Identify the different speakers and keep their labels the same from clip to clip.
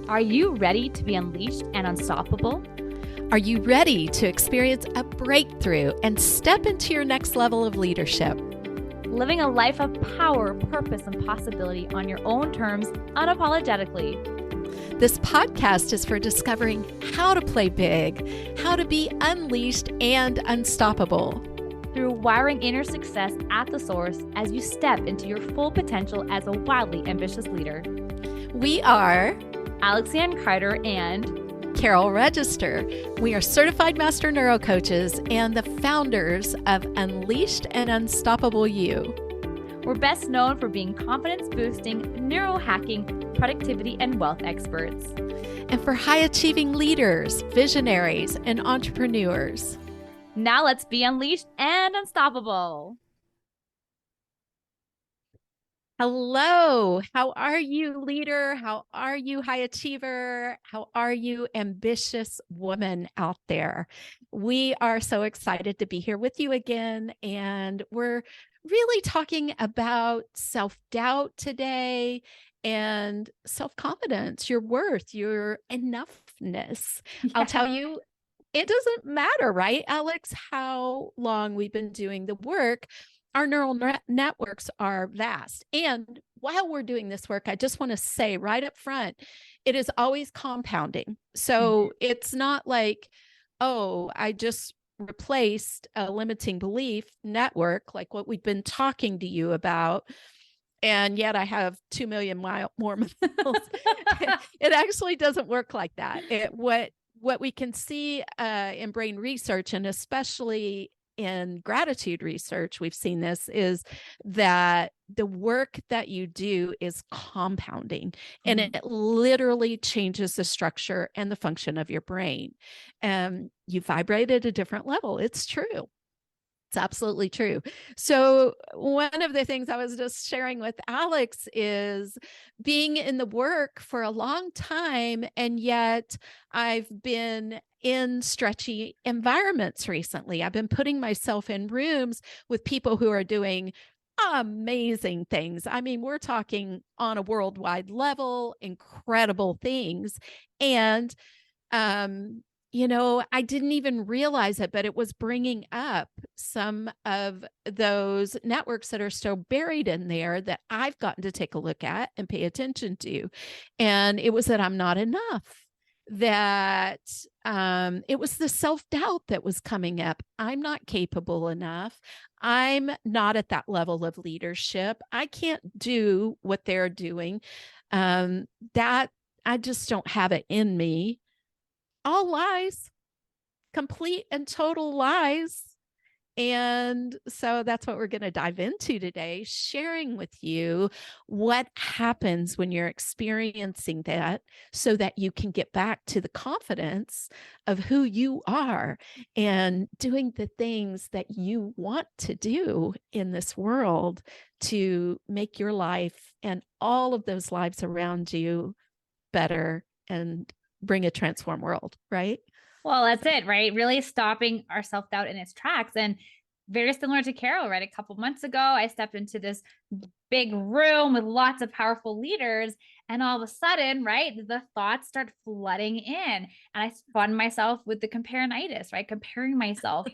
Speaker 1: Are you ready to be unleashed and unstoppable?
Speaker 2: Are you ready to experience a breakthrough and step into your next level of leadership?
Speaker 1: Living a life of power, purpose, and possibility on your own terms, unapologetically.
Speaker 2: This podcast is for discovering how to play big, how to be unleashed and unstoppable.
Speaker 1: Through wiring inner success at the source as you step into your full potential as a wildly ambitious leader.
Speaker 2: We are
Speaker 1: Lianne Carter and
Speaker 2: Carol Register. We are certified Master Neurocoaches and the founders of Unleashed and Unstoppable You.
Speaker 1: We're best known for being confidence-boosting, neurohacking, productivity, and wealth experts.
Speaker 2: And for high-achieving leaders, visionaries, and entrepreneurs.
Speaker 1: Now let's be unleashed and unstoppable.
Speaker 2: Hello. How are you, leader? How are you, high achiever? How are you, ambitious woman out there? We are so excited to be here with you again. And we're really talking about self-doubt today and self-confidence, your worth, your enoughness. Yeah. I'll tell you, it doesn't matter, right, Alex, how long we've been doing the work. Our neural networks are vast. And while we're doing this work, I just want to say right up front, it is always compounding. So it's not like, oh, I just replaced a limiting belief network, like what we've been talking to you about, and yet I have 2 million more miles. It actually doesn't work like that. What we can see in brain research, and especially in gratitude research, we've seen this, is that the work that you do is compounding, and it literally changes the structure and the function of your brain. You vibrate at a different level. It's true. It's absolutely true. So one of the things I was just sharing with Alex is being in the work for a long time, and yet I've been in stretchy environments recently. I've been putting myself in rooms with people who are doing amazing things. I mean, we're talking on a worldwide level, incredible things. And, I didn't even realize it, but it was bringing up some of those networks that are still buried in there that I've gotten to take a look at and pay attention to. And it was that I'm not enough, that it was the self-doubt that was coming up. I'm not capable enough. I'm not at that level of leadership. I can't do what they're doing. That I just don't have it in me. All lies, complete and total lies. And so that's what we're going to dive into today, sharing with you what happens when you're experiencing that so that you can get back to the confidence of who you are and doing the things that you want to do in this world to make your life and all of those lives around you better and bring a transformed world, right?
Speaker 1: Well, that's it, right? Really stopping our self-doubt in its tracks. And very similar to Carol, right? A couple months ago, I stepped into this big room with lots of powerful leaders. And all of a sudden, right, the thoughts start flooding in. And I found myself with the comparinitis, right? Comparing myself,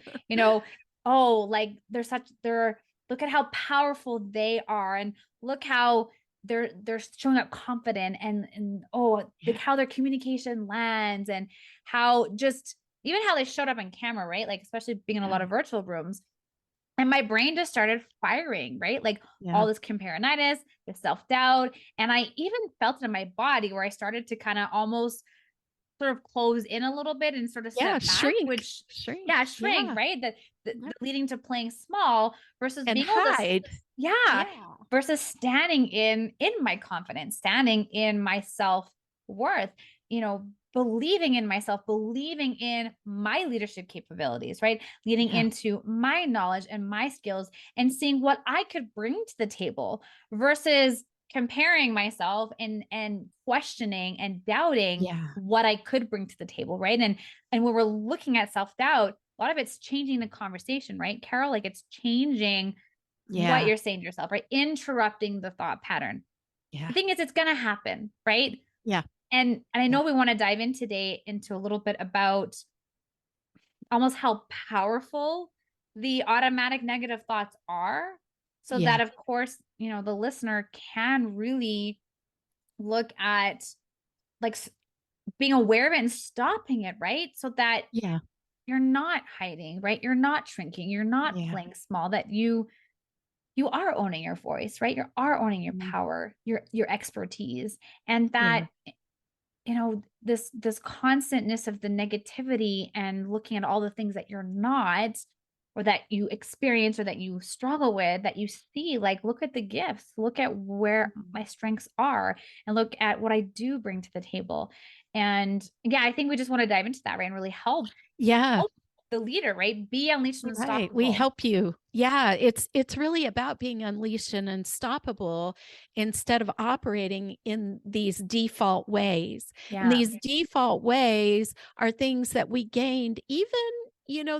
Speaker 1: oh, like look at how powerful they are. And look how they're showing up confident and like how their communication lands and how just even how they showed up on camera, right? Like, especially being in a lot of virtual rooms. And my brain just started firing, right? Like all this comparinitis, the self-doubt. And I even felt it in my body where I started to kind of almost sort of close in a little bit and sort of step back, shrink, right? That leading to playing small versus
Speaker 2: and
Speaker 1: being
Speaker 2: hide.
Speaker 1: Versus standing in my confidence, standing in my self-worth, believing in myself, believing in my leadership capabilities, right? Leading into my knowledge and my skills and seeing what I could bring to the table versus comparing myself and questioning and doubting what I could bring to the table, right? And when we're looking at self-doubt, a lot of it's changing the conversation, right, Carol? Like it's changing what you're saying to yourself, right? Interrupting the thought pattern. The thing is, it's going to happen, right? And I
Speaker 2: Yeah.
Speaker 1: know we want to dive in today into a little bit about almost how powerful the automatic negative thoughts are, so that
Speaker 2: Yeah.
Speaker 1: of course, the listener can really look at like being aware of it and stopping it, right? So that
Speaker 2: Yeah.
Speaker 1: you're not hiding, right? You're not shrinking, you're not
Speaker 2: Yeah.
Speaker 1: playing small, that you are owning your voice, right? You are owning your
Speaker 2: Mhm.
Speaker 1: power, your expertise, and
Speaker 2: Yeah.
Speaker 1: that this constantness of the negativity and looking at all the things that you're not, or that you experience, or that you struggle with, that you see, like, look at the gifts, look at where
Speaker 2: Mhm.
Speaker 1: my strengths are, and look at what I do bring to the table. And yeah, I think we just want to dive into that, right? And really
Speaker 2: Yeah.
Speaker 1: help the leader, right? Be unleashed and
Speaker 2: Right. We
Speaker 1: unstoppable.
Speaker 2: help you. Yeah, it's really about being unleashed and unstoppable instead of operating in these default ways. And
Speaker 1: Yeah.
Speaker 2: these default ways are things that we gained even,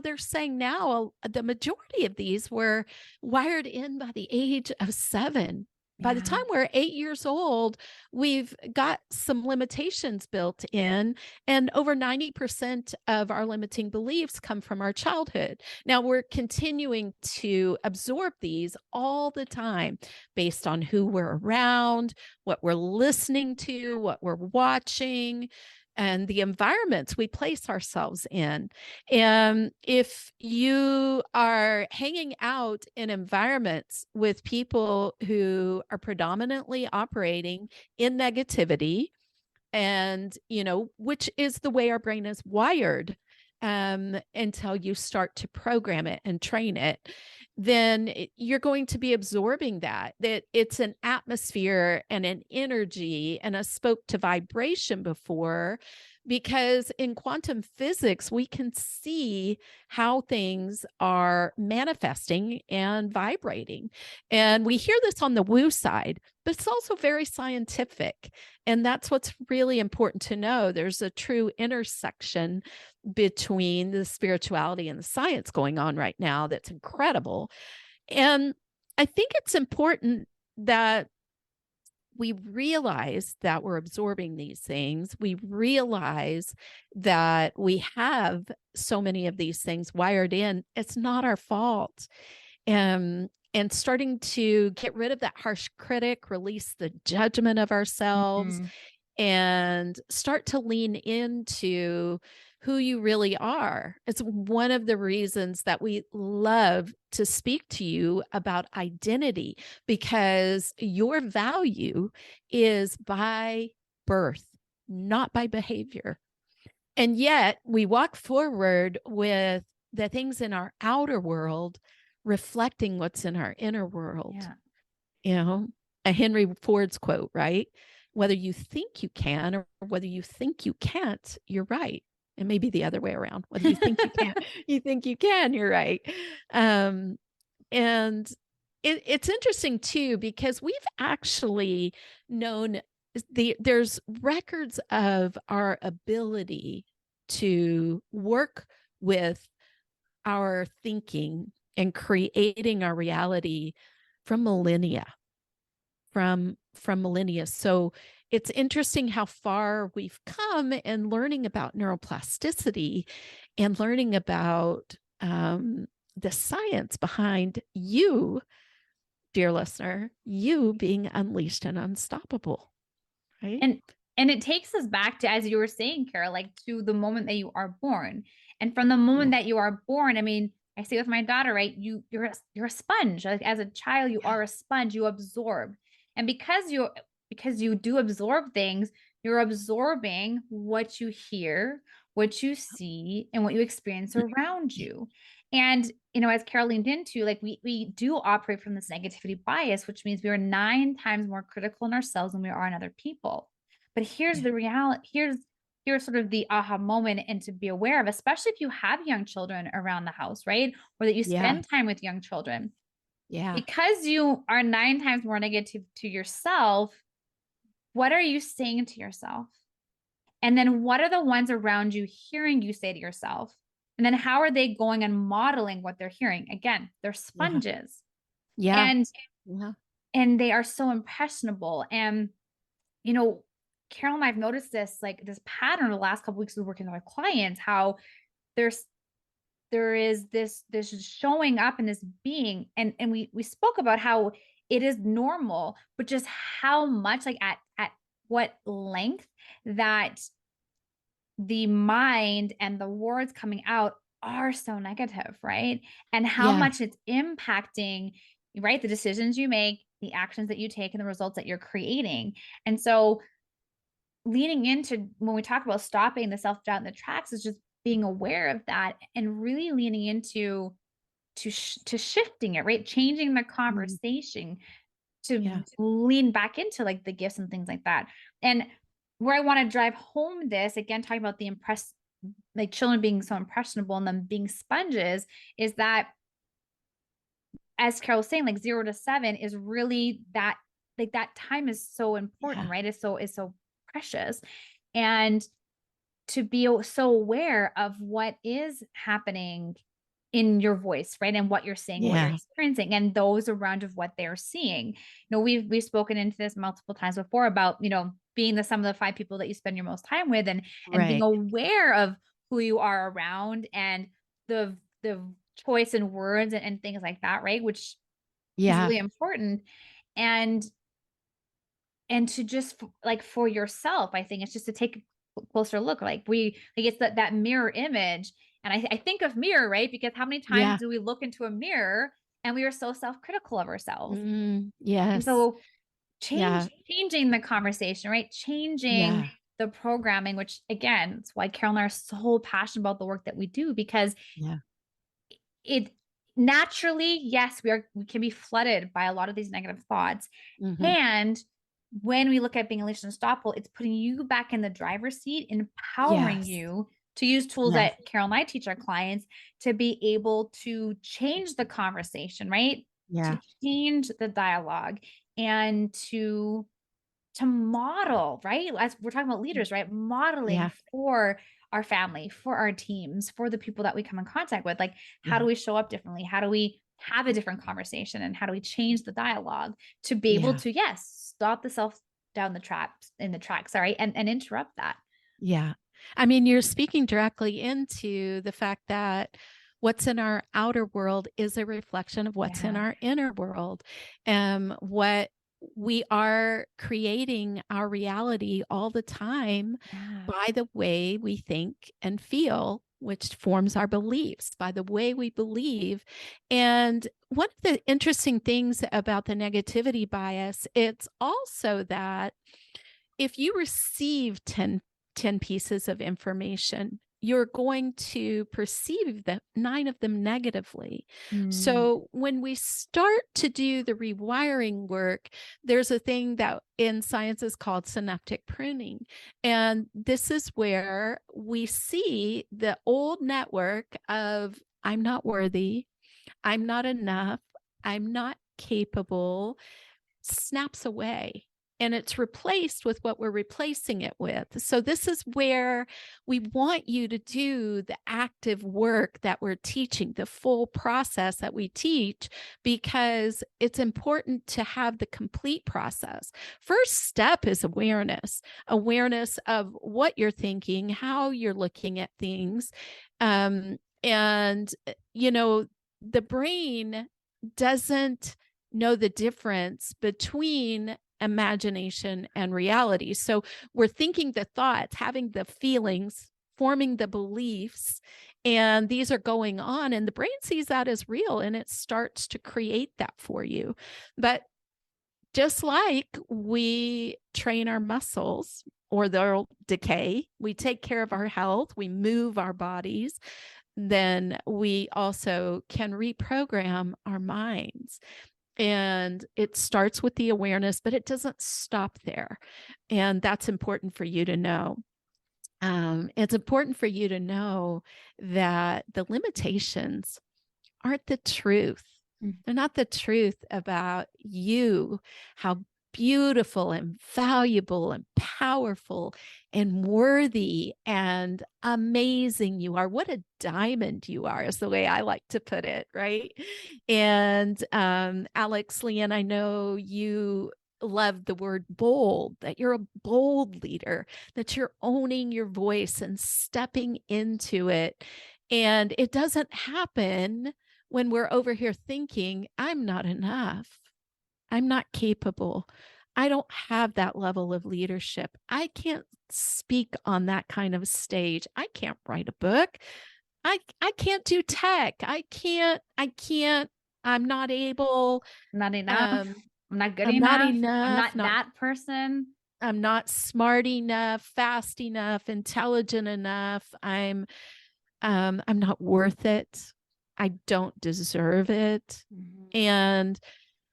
Speaker 2: they're saying now the majority of these were wired in by the age of 7. By the time
Speaker 1: Yeah.
Speaker 2: we're 8 years old, we've got some limitations built in, and over 90% of our limiting beliefs come from our childhood. Now we're continuing to absorb these all the time based on who we're around, what we're listening to, what we're watching, and the environments we place ourselves in. And if you are hanging out in environments with people who are predominantly operating in negativity, and which is the way our brain is wired, until you start to program it and train it, then you're going to be absorbing that it's an atmosphere and an energy. And I spoke to vibration before, because in quantum physics we can see how things are manifesting and vibrating, and we hear this on the woo side, but it's also very scientific. And that's what's really important to know. There's a true intersection between the spirituality and the science going on right now that's incredible. And I think it's important that we realize that we're absorbing these things. We realize that we have so many of these things wired in. It's not our fault. And starting to get rid of that harsh critic, release the judgment of ourselves,
Speaker 1: Mhm.
Speaker 2: and start to lean into who you really are. It's one of the reasons that we love to speak to you about identity, because your value is by birth, not by behavior. And yet we walk forward with the things in our outer world reflecting what's in our inner world.
Speaker 1: Yeah.
Speaker 2: You know, a Henry Ford's quote, right? Whether you think you can or whether you think you can't, you're right. And maybe the other way around. Whether you think you can't, you think you can, you're right. Um, and it's interesting too, because we've actually known there's records of our ability to work with our thinking and creating our reality from millennia, from millennia. So it's interesting how far we've come in learning about neuroplasticity and learning about the science behind you, dear listener, you being unleashed and unstoppable, right?
Speaker 1: And and it takes us back to, as you were saying, Carol, like, to the moment that you are born. And from the
Speaker 2: Yeah.
Speaker 1: moment that you are born, I mean, I see with my daughter, right? You're a sponge. Like, as a child, you
Speaker 2: Yeah.
Speaker 1: are a sponge, you absorb. And because you do absorb things, you're absorbing what you hear, what you see, and what you experience around you. And as Carol leaned into, like, we do operate from this negativity bias, which means we are 9 times more critical in ourselves than we are in other people. But here's
Speaker 2: Yeah.
Speaker 1: the reality. Here's sort of the aha moment, and to be aware of, especially if you have young children around the house, right? Or that you
Speaker 2: Yeah.
Speaker 1: spend time with young children.
Speaker 2: Yeah.
Speaker 1: Because you are 9 times more negative to yourself, what are you saying to yourself? And then what are the ones around you hearing you say to yourself? And then how are they going and modeling what they're hearing? Again, they're
Speaker 2: Yeah.
Speaker 1: sponges.
Speaker 2: Yeah.
Speaker 1: And
Speaker 2: Yeah.
Speaker 1: and they are so impressionable. And you know, Carol and I've noticed this, like this pattern the last couple weeks of working with clients, how there's there is this showing up and this being, and we spoke about how it is normal, but just how much, like at what length that the mind and the words coming out are so negative, right? And how
Speaker 2: Yeah.
Speaker 1: much it's impacting, right, the decisions you make, the actions that you take, and the results that you're creating. And so leaning into, when we talk about stopping the self-doubt in the tracks, is just being aware of that and really leaning into to shifting it, right? Changing the
Speaker 2: Mm,
Speaker 1: conversation
Speaker 2: yeah.
Speaker 1: to lean back into like the gifts and things like that. And where I want to drive home this again, talking about the like children being so impressionable and them being sponges, is that, as Carol was saying, like 0 to 7 is really that, like that time is so important,
Speaker 2: Yeah.
Speaker 1: right? It's so precious. And to be so aware of what is happening in your voice, right? And what you're saying, what you're
Speaker 2: Yeah.
Speaker 1: experiencing, and those around of what they're seeing. We've spoken into this multiple times before about, being the sum of the 5 people that you spend your most time with, and being
Speaker 2: Right.
Speaker 1: aware of who you are around, and the choice in words, and things like that, right? Which is
Speaker 2: Yeah.
Speaker 1: really important. And to just like for yourself, I think it's just to take a closer look. Like it's that mirror image. And I think of mirror, right? Because how many times
Speaker 2: Yeah.
Speaker 1: do we look into a mirror and we are so self-critical of ourselves? And
Speaker 2: Yes.
Speaker 1: so
Speaker 2: Yeah.
Speaker 1: changing the conversation, right? Changing
Speaker 2: Yeah.
Speaker 1: the programming, which again, it's why Carol and I are so passionate about the work that we do, because
Speaker 2: Yeah.
Speaker 1: it naturally, yes, we can be flooded by a lot of these negative thoughts.
Speaker 2: Hmm.
Speaker 1: And when we look at being Alicia Unstoppable, it's putting you back in the driver's seat, empowering
Speaker 2: Yes.
Speaker 1: you to use tools
Speaker 2: Yes.
Speaker 1: that Carol and I teach our clients to be able to change the conversation, right? To
Speaker 2: Yeah.
Speaker 1: change the dialogue, and to model, right? As we're talking about leaders, right? Modeling
Speaker 2: Yeah.
Speaker 1: for our family, for our teams, for the people that we come in contact with. Like, how do
Speaker 2: Yeah.
Speaker 1: we show up differently? How do we have a different conversation? And how do we change the dialogue to be able
Speaker 2: Yeah.
Speaker 1: to, yes, stop the self down the traps in the track, sorry, and interrupt that.
Speaker 2: Yeah. I mean, you're speaking directly into the fact that what's in our outer world is a reflection of what's in
Speaker 1: Yeah.
Speaker 2: our inner world. What we are creating our reality all the time
Speaker 1: Yeah.
Speaker 2: by the way we think and feel, which forms our beliefs, by the way we believe. And one of the interesting things about the negativity bias, it's also that if you receive ten pieces of information, you're going to perceive the 9 of them negatively.
Speaker 1: Mm.
Speaker 2: So when we start to do the rewiring work, there's a thing that in science is called synaptic pruning. And this is where we see the old network of I'm not worthy, I'm not enough, I'm not capable, snaps away, and it's replaced with what we're replacing it with. So, this is where we want you to do the active work that we're teaching, the full process that we teach, because it's important to have the complete process. First step is awareness of what you're thinking, how you're looking at things. And, the brain doesn't know the difference between imagination and reality. So we're thinking the thoughts, having the feelings, forming the beliefs, and these are going on, and the brain sees that as real and it starts to create that for you. But just like we train our muscles or they'll decay, we take care of our health, we move our bodies, then we also can reprogram our minds. And it starts with the awareness, but it doesn't stop there. And that's important for you to know. It's important for you to know that the limitations aren't the truth.
Speaker 1: Mm.
Speaker 2: They're not the truth about you, how beautiful and valuable and powerful and worthy and amazing you are. What a diamond you are, is the way I like to put it, right? And Alex, Lianne, I know you love the word bold, that you're a bold leader, that you're owning your voice and stepping into it. And it doesn't happen when we're over here thinking, I'm not enough. I'm not capable. I don't have that level of leadership. I can't speak on that kind of stage. I can't write a book. I can't do tech. I'm not able.
Speaker 1: Not enough.
Speaker 2: Um,
Speaker 1: I'm not good
Speaker 2: I'm not
Speaker 1: enough. I'm
Speaker 2: enough,
Speaker 1: not
Speaker 2: not
Speaker 1: that person.
Speaker 2: I'm not smart enough, fast enough, intelligent enough. I'm not worth it. I don't deserve it.
Speaker 1: Mhm.
Speaker 2: And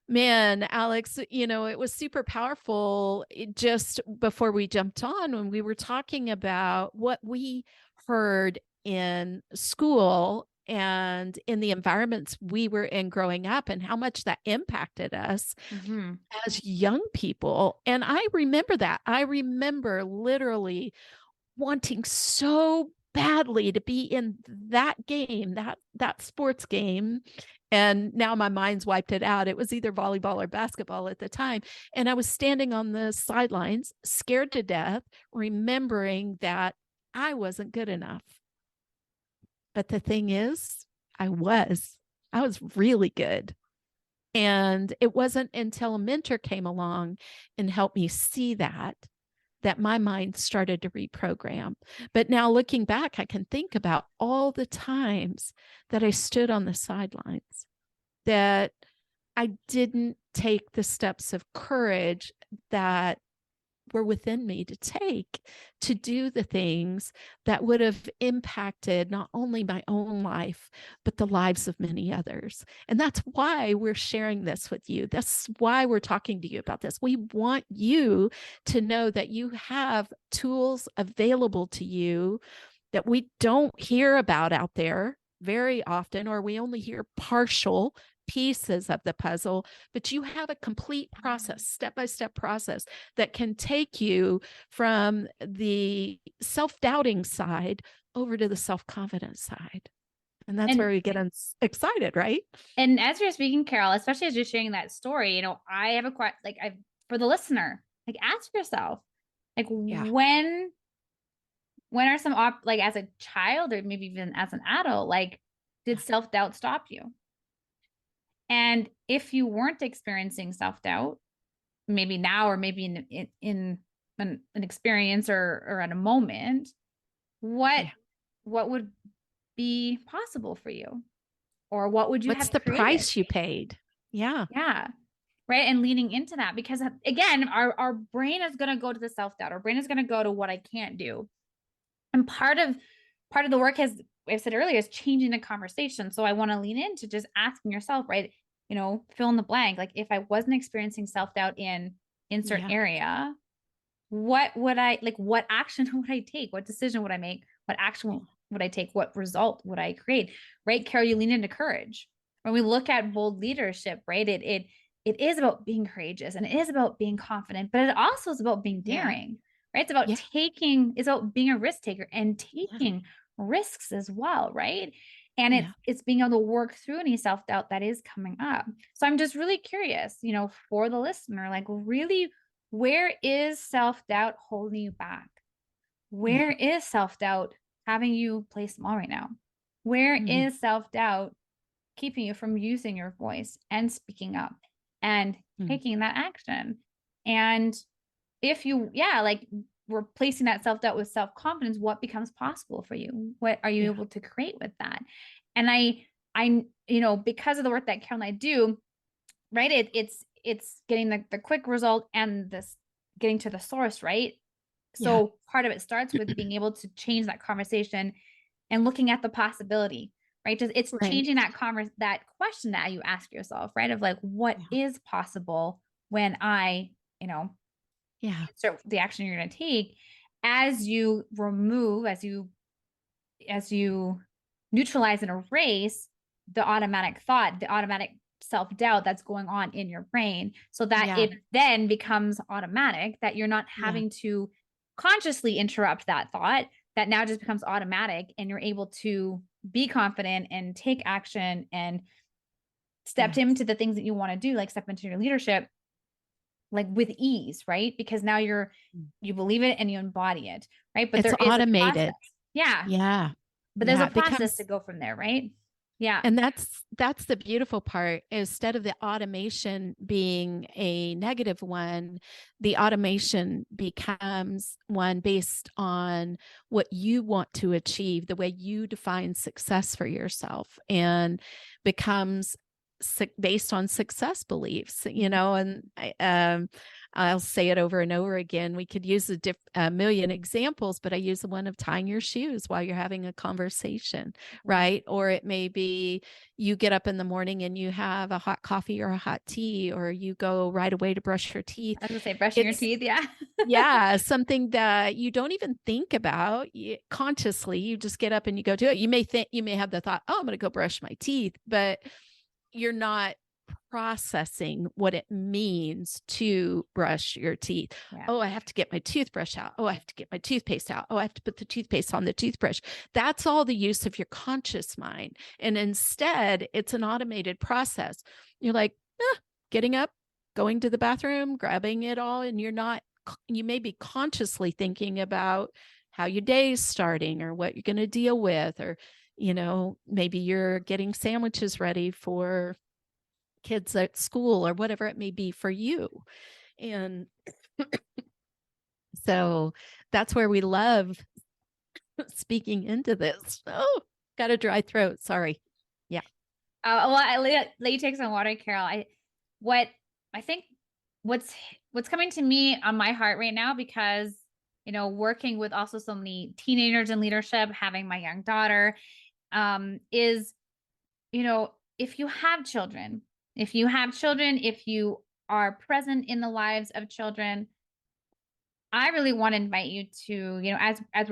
Speaker 2: man, Alex, it was super powerful just before we jumped on when we were talking about what we heard in school and in the environments we were in growing up and how much that impacted us
Speaker 1: Mhm.
Speaker 2: as young people. And I remember that. I remember literally wanting so badly to be in that game, that sports game. And now my mind's wiped it out. It was either volleyball or basketball at the time. And I was standing on the sidelines, scared to death, remembering that I wasn't good enough. But the thing is, I was really good. And it wasn't until a mentor came along and helped me see that my mind started to reprogram. But now looking back, I can think about all the times that I stood on the sidelines, that I didn't take the steps of courage that were within me to take to do the things that would have impacted not only my own life, but the lives of many others. And that's why we're sharing this with you. That's why we're talking to you about this. We want you to know that you have tools available to you that we don't hear about out there very often, or we only hear partial pieces of the puzzle, but you have a complete process, step-by-step process that can take you from the self-doubting side over to the self-confident side. And that's where
Speaker 1: And
Speaker 2: we get excited, right?
Speaker 1: and as you're speaking, Carol, especially as you're sharing that story, I have a question, like, I for the listener, like, ask yourself, like,
Speaker 2: Yeah.
Speaker 1: when are some like, as a child or maybe even as an adult, like, did self-doubt stop you? And if you weren't experiencing self-doubt, maybe now or maybe in an experience or at a moment, what
Speaker 2: Yeah.
Speaker 1: what would be possible for you? Or what would you
Speaker 2: What's
Speaker 1: have
Speaker 2: the
Speaker 1: created?
Speaker 2: price you paid? Yeah.
Speaker 1: Yeah. Right. And leaning into that, because again, our brain is going to go to the self-doubt. Our brain is going to go to what I can't do. And part of the work has, I said earlier, is changing the conversation. So I want to lean into just asking yourself, right? Fill in the blank. Like, if I wasn't experiencing self-doubt in insert
Speaker 2: Yeah.
Speaker 1: area, what would I like? What action would I take? What decision would I make? What action would I take? What result would I create? Right, Carol, you lean into courage. When we look at bold leadership, right, it is about being courageous and it is about being confident, but it also is about being
Speaker 2: Yeah.
Speaker 1: daring, right? It's about
Speaker 2: Yeah.
Speaker 1: it's about being a risk taker and
Speaker 2: Yeah.
Speaker 1: taking risks as well, right? And
Speaker 2: Yeah.
Speaker 1: it's being able to work through any self-doubt that is coming up. So I'm just really curious, for the listener, like, really, where is self-doubt holding you back? Where
Speaker 2: Yeah.
Speaker 1: is self-doubt having you play small right now? Where
Speaker 2: Mhm.
Speaker 1: is self-doubt keeping you from using your voice and speaking up and
Speaker 2: Mhm.
Speaker 1: taking that action? And if you, yeah, like, replacing that self-doubt with self-confidence, what becomes possible for you? What are you
Speaker 2: Yeah.
Speaker 1: able to create with that? And because of the work that Carol and I do, right, it's getting the quick result and this getting to the source, right?
Speaker 2: Yeah.
Speaker 1: So part of it starts with being able to change that conversation and looking at the possibility, right? Just it's
Speaker 2: Right.
Speaker 1: changing that question that you ask yourself, right? Of like, what
Speaker 2: Yeah.
Speaker 1: is possible when I,
Speaker 2: Yeah.
Speaker 1: start the action you're going to take, as you remove, as you neutralize and erase the automatic thought, the automatic self-doubt that's going on in your brain, so that
Speaker 2: Yeah.
Speaker 1: it then becomes automatic, that you're not
Speaker 2: Yeah.
Speaker 1: having to consciously interrupt that thought, that now just becomes automatic and you're able to be confident and take action and step
Speaker 2: Yes.
Speaker 1: into the things that you want to do, like step into your leadership like with ease, right? Because now you believe it and you embody it, right? But
Speaker 2: It's
Speaker 1: there is a process.
Speaker 2: automated.
Speaker 1: Yeah.
Speaker 2: Yeah.
Speaker 1: But there's
Speaker 2: Yeah.
Speaker 1: a
Speaker 2: It
Speaker 1: process to
Speaker 2: becomes,
Speaker 1: go from there, right? Yeah.
Speaker 2: and that's the beautiful part. Instead of the automation being a negative one, the automation becomes one based on what you want to achieve, the way you define success for yourself, and becomes based on success beliefs, and I'll say it over and over again. We could use a million examples, but I use the one of tying your shoes while you're having a conversation, right? Or it may be you get up in the morning and you have a hot coffee or a hot tea, or you go right away to brush your teeth.
Speaker 1: I was gonna say brushing your
Speaker 2: It's
Speaker 1: teeth. Yeah.
Speaker 2: yeah, something that you don't even think about consciously. You just get up and you go do it. You may have the thought, oh, I'm going to go brush my teeth, but you're not processing what it means to brush your teeth.
Speaker 1: Yeah.
Speaker 2: Oh, I have to get my toothbrush out. Oh, I have to get my toothpaste out. Oh, I have to put the toothpaste on the toothbrush. That's all the use of your conscious mind. And instead, it's an automated process. You're like, getting up, going to the bathroom, grabbing it all, and you may be consciously thinking about how your day's starting or what you're going to deal with, or maybe you're getting sandwiches ready for kids at school or whatever it may be for you. And so that's where we love speaking into this. Oh, got a dry throat. Sorry. Yeah.
Speaker 1: Well, I let you take some water, Carol. What I think what's coming to me on my heart right now, because working with also so many teenagers in leadership, having my young daughter, is if you have children, if you are present in the lives of children, I really want to invite you to, as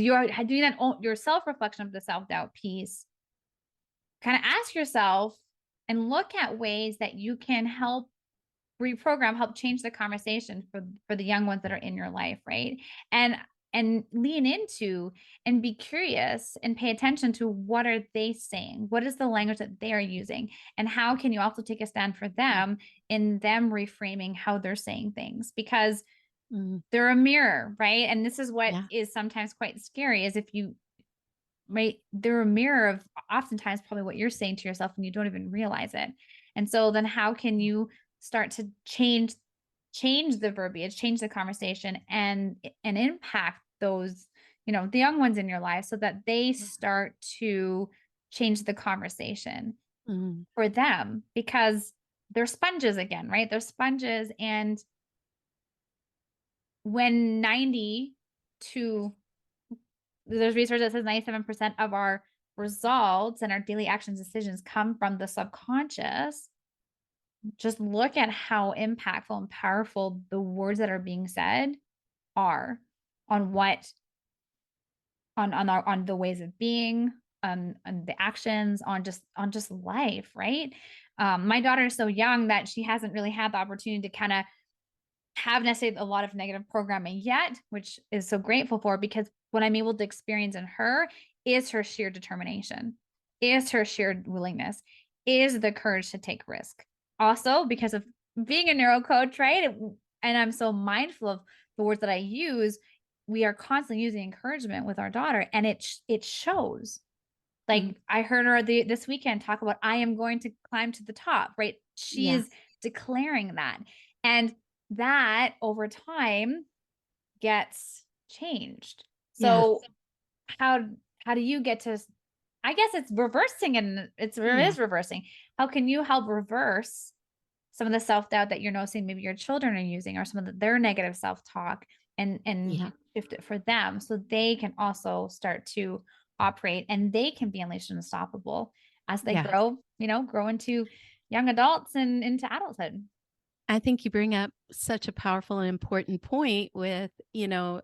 Speaker 1: you're doing that your self-reflection of the self-doubt piece, kind of ask yourself and look at ways that you can help help change the conversation for the young ones that are in your life, right? And lean into and be curious and pay attention to what are they saying? What is the language that they are using? And how can you also take a stand for them in them reframing how they're saying things? Because they're a mirror, right? And this is what is sometimes quite scary, is if you right, they're a mirror of oftentimes probably what you're saying to yourself and you don't even realize it. And so then how can you start to change the verbiage, change the conversation, and impact those, the young ones in your life, so that they start to change the conversation for them, because they're sponges again, right? They're sponges. And when there's research that says 97% of our results and our daily actions, decisions come from the subconscious. Just look at how impactful and powerful the words that are being said are on the ways of being, on the actions, on just life, right? My daughter is so young that she hasn't really had the opportunity to kind of have necessarily a lot of negative programming yet, which is so grateful for, because what I'm able to experience in her is her sheer determination, is her sheer willingness, is the courage to take risk. Also, because of being a neurocoach, right? And I'm so mindful of the words that I use. We are constantly using encouragement with our daughter, and it shows. Like I heard her this weekend talk about, I am going to climb to the top, right? She is declaring that. And that over time gets changed. So how do you get to, I guess it's reversing, and it is reversing. How can you help reverse some of the self-doubt that you're noticing maybe your children are using, or some of their negative self-talk, and shift it for them, so they can also start to operate and they can be unleashed and unstoppable as they grow into young adults and into adulthood?
Speaker 2: I think you bring up such a powerful and important point with,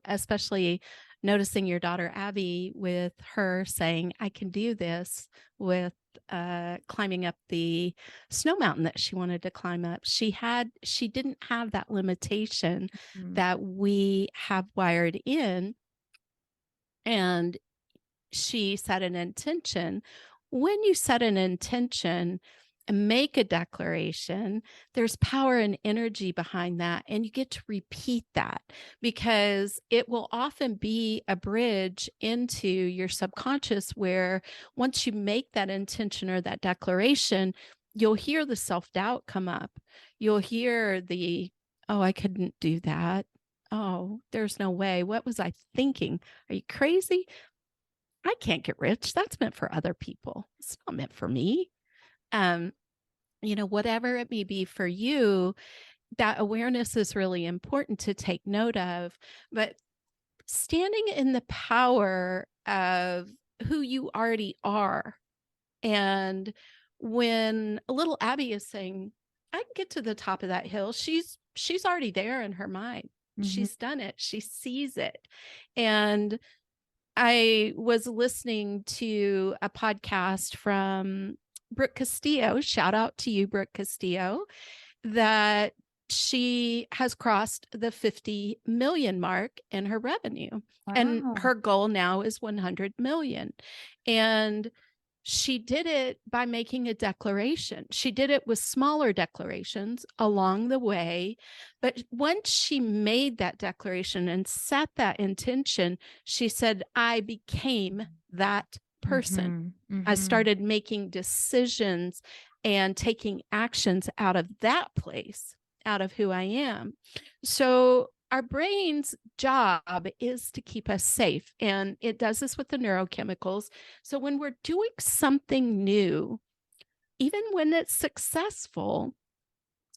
Speaker 2: especially noticing your daughter Abby, with her saying, I can do this, with climbing up the snow mountain that she wanted to climb up. She didn't have that limitation that we have wired in. And she set an intention. When you set an intention, make a declaration, there's power and energy behind that. And you get to repeat that because it will often be a bridge into your subconscious where once you make that intention or that declaration, you'll hear the self-doubt come up. You'll hear the, oh, I couldn't do that. Oh, there's no way. What was I thinking? Are you crazy? I can't get rich. That's meant for other people. It's not meant for me. Whatever it may be for you, that awareness is really important to take note of. But standing in the power of who you already are. And when little Abby is saying, I can get to the top of that hill, she's already there in her mind. Mm-hmm. She's done it. She sees it. And I was listening to a podcast from Brooke Castillo. Shout out to you, Brooke Castillo, that she has crossed the 50 million mark in her revenue. Wow. And her goal now is 100 million. And she did it by making a declaration. She did it with smaller declarations along the way. But once she made that declaration and set that intention, she said, I became that person. Mm-hmm. Mm-hmm. I started making decisions and taking actions out of that place, out of who I am. So our brain's job is to keep us safe, and it does this with the neurochemicals. So when we're doing something new, even when it's successful,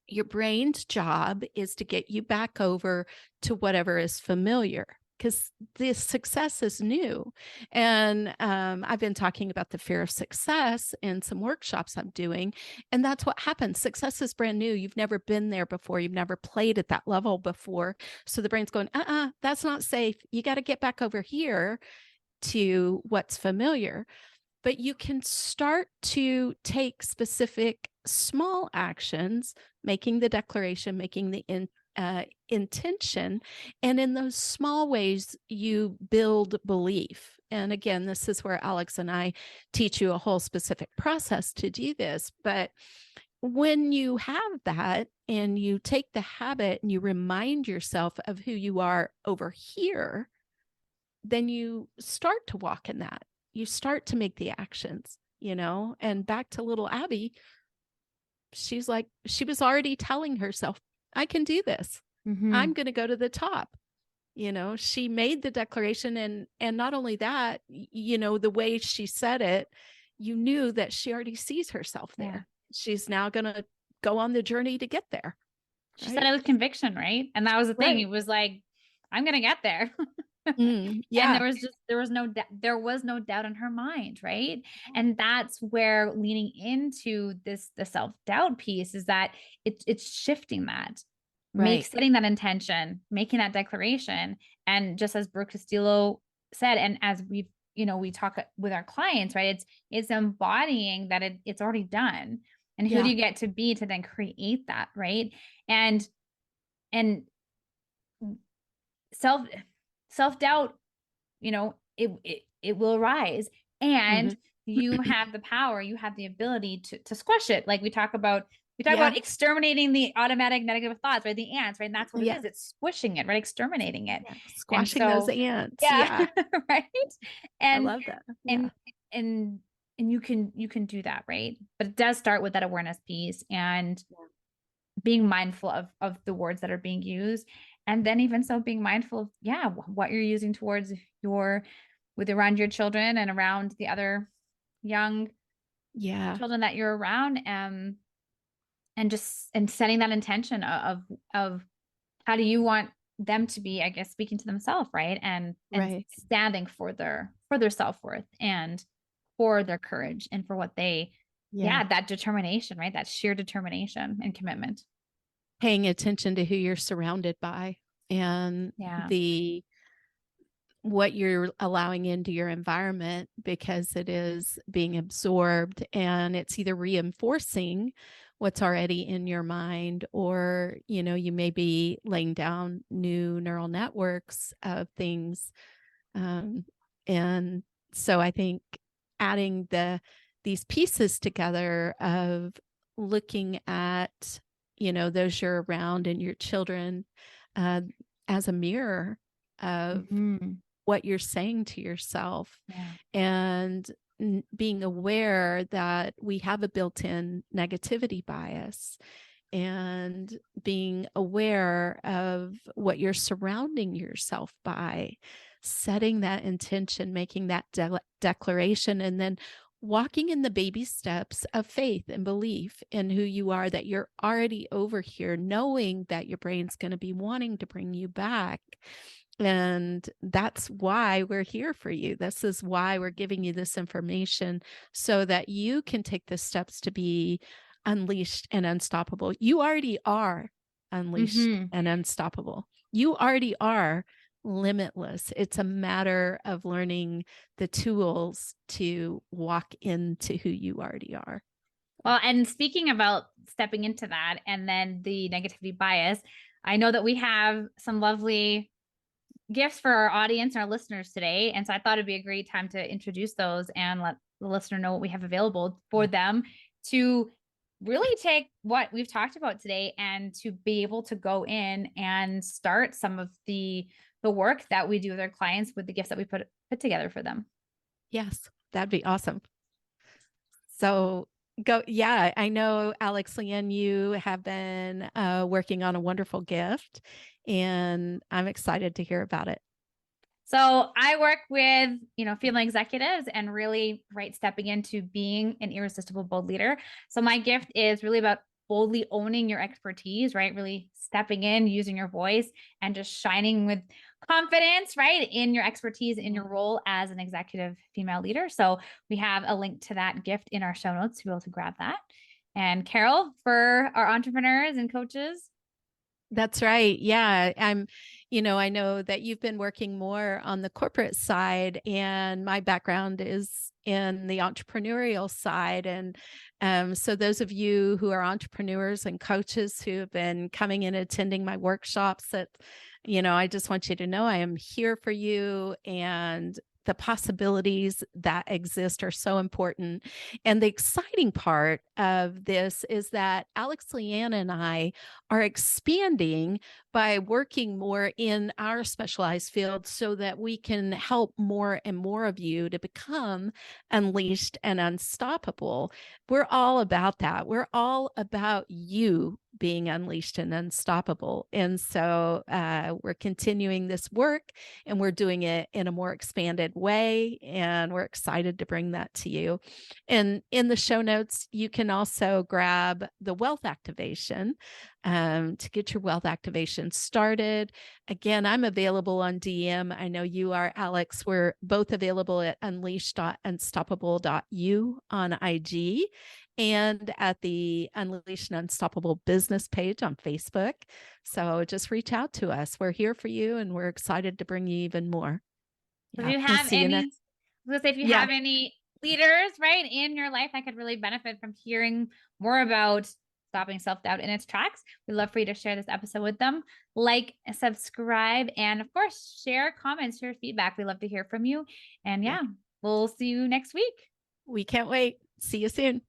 Speaker 2: your brain's job is to get you back over to whatever is familiar, because this success is new. And I've been talking about the fear of success in some workshops I'm doing. And that's what happens. Success is brand new. You've never been there before. You've never played at that level before. So the brain's going, that's not safe. You got to get back over here to what's familiar. But you can start to take specific small actions, making the declaration, making the intention. And in those small ways, you build belief. And again, this is where Alex and I teach you a whole specific process to do this. But when you have that and you take the habit and you remind yourself of who you are over here, then you start to walk in that. You start to make the actions, and back to little Abby, she was already telling herself, I can do this. Mm-hmm. I'm going to go to the top. She made the declaration, and not only that, the way she said it, you knew that she already sees herself there. Yeah. She's now going to go on the journey to get there.
Speaker 1: She said it with conviction, right? And that was the thing. Right. It was like, I'm going to get there. Yeah. And there was no doubt in her mind. Right. And that's where leaning into the self-doubt piece is that it's shifting that, right. Setting that intention, making that declaration. And just as Brooke Castillo said, and as we talk with our clients, right, it's embodying that it's already done. And who do you get to be to then create that? Right. And self-doubt, it will arise, and mm-hmm. you have the power, you have the ability to squash it. Like we talk about exterminating the automatic negative thoughts, right? The ants, right? And that's what it is. It's squishing it, right? Exterminating it. Yeah.
Speaker 2: Squashing those ants.
Speaker 1: Yeah. Right. And
Speaker 2: I love that.
Speaker 1: Yeah. And you can do that, right? But it does start with that awareness piece and being mindful of the words that are being used. And then even so being mindful of, what you're using towards around your children and around the other young children that you're around. And setting that intention of how do you want them to be, I guess, speaking to themselves, right? And standing for their self-worth and for their courage and for what they, that determination, right? That sheer determination and commitment.
Speaker 2: Paying attention to who you're surrounded by and what you're allowing into your environment, because it is being absorbed and it's either reinforcing what's already in your mind, or, you may be laying down new neural networks of things. And so I think adding these pieces together of looking at, those you're around and your children uh, as a mirror of
Speaker 1: Mhm.
Speaker 2: what you're saying to yourself,
Speaker 1: Yeah.
Speaker 2: and being aware that we have a built-in negativity bias, and being aware of what you're surrounding yourself by, setting that intention, making that declaration, and then walking in the baby steps of faith and belief in who you are, that you're already over here, knowing that your brain's going to be wanting to bring you back. And that's why we're here for you. This is why we're giving you this information, so that you can take the steps to be unleashed and unstoppable. You already are unleashed
Speaker 1: Mhm.
Speaker 2: and unstoppable. You already are limitless. It's a matter of learning the tools to walk into who you already are.
Speaker 1: Well, and speaking about stepping into that and then the negativity bias, I know that we have some lovely gifts for our audience, our listeners today. And so I thought it'd be a great time to introduce those and let the listener know what we have available for them to really take what we've talked about today and to be able to go in and start some of the work that we do with our clients with the gifts that we put together for them.
Speaker 2: Yes, that'd be awesome. So go. Yeah, I know, Alex, Lianne, you have been working on a wonderful gift, and I'm excited to hear about it.
Speaker 1: So I work with, female executives and really stepping into being an irresistible bold leader. So my gift is really about boldly owning your expertise, right? Really stepping in, using your voice and just shining with confidence, right? In your expertise, in your role as an executive female leader. So we have a link to that gift in our show notes to be able to grab that. And Carol, for our entrepreneurs and coaches.
Speaker 2: That's right. Yeah. I know that you've been working more on the corporate side, and my background is in the entrepreneurial side. And so those of you who are entrepreneurs and coaches who have been coming and attending my workshops, I just want you to know I am here for you, and the possibilities that exist are so important. And the exciting part of this is that Alex, Lianne, and I are expanding by working more in our specialized field, so that we can help more and more of you to become unleashed and unstoppable. We're all about that. We're all about you being unleashed and unstoppable. And so we're continuing this work, and we're doing it in a more expanded way. And we're excited to bring that to you. And in the show notes, you can also grab the wealth activation to get your wealth activation started. Again, I'm available on DM. I know you are, Alex. We're both available at unleash.unstoppable.you on IG, and at the Unleash and Unstoppable business page on Facebook. So just reach out to us. We're here for you, and we're excited to bring you even more.
Speaker 1: If
Speaker 2: Yeah,
Speaker 1: you
Speaker 2: we'll
Speaker 1: have
Speaker 2: see you
Speaker 1: any,
Speaker 2: next.
Speaker 1: I was gonna say, if you
Speaker 2: Yeah.
Speaker 1: have any leaders, right, in your life that could really benefit from hearing more about stopping self-doubt in its tracks, we'd love for you to share this episode with them. Like, subscribe, and of course, share comments, share feedback. We love to hear from you. And
Speaker 2: Yeah.
Speaker 1: we'll see you next week.
Speaker 2: We can't wait. See you soon.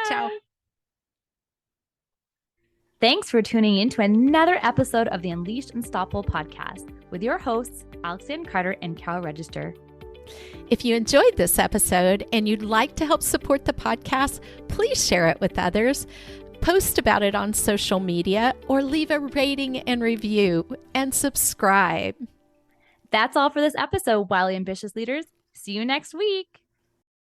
Speaker 2: Ciao.
Speaker 1: Bye. Thanks for tuning in to another episode of the Unleashed Unstoppable podcast with your hosts, Alexandra Carter and Carol Register.
Speaker 2: If you enjoyed this episode and you'd like to help support the podcast, please share it with others, post about it on social media, or leave a rating and review, and subscribe.
Speaker 1: That's all for this episode, Wildly Ambitious Leaders. See you next week.